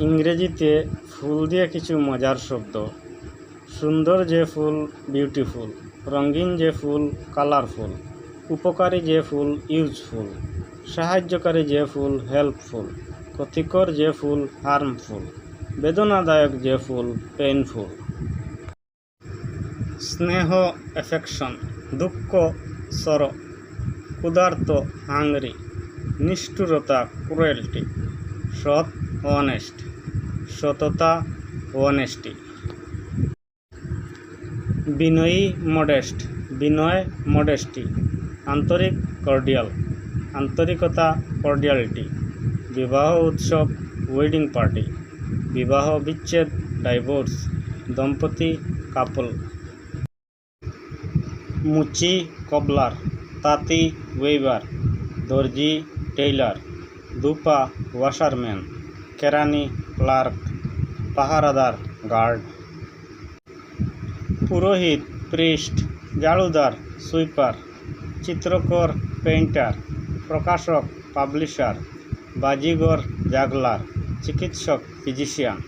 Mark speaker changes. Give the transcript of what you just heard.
Speaker 1: ইংরেজিতে ফুল দিয়ে কিছু মজার শব্দ। সুন্দর যে ফুল বিউটিফুল, রঙিন যে ফুল কালারফুল, উপকারী যে ফুল ইউজফুল, সাহায্যকারী যে ফুল হেল্পফুল, ক্ষতিকর যে ফুল হার্মফুল, বেদনাদায়ক যে ফুল পেইনফুল। স্নেহ অ্যাফেকশন, দুঃখ সরো, ক্ষুধার্ত হাংরি, নিষ্ঠুরতা ক্রুয়েলটি, সৎ অনেস্ট, সততা অনেস্টি। বিনয়ী মডেস্ট, বিনয় মডেস্টি, আন্তরিক কর্ডিয়াল, আন্তরিকতা কর্ডিয়ালিটি, বিবাহ উৎসব ওয়েডিং পার্টি, বিবাহ বিচ্ছেদ ডাইভোর্স, দম্পতি কাপল। মুচি কবলার, তাঁতি ওয়েবার, দর্জি টেইলার, দুপা ওয়াশারম্যান, কেরানি ক্লার্ক, পাহারাদার গার্ড। পুরোহিত প্রিস্ট, ঝাড়ুদার সুইপার, চিত্রকর পেইন্টার, প্রকাশক পাবলিশার, বাজিগর জাগলার, চিকিৎসক ফিজিশিয়ান।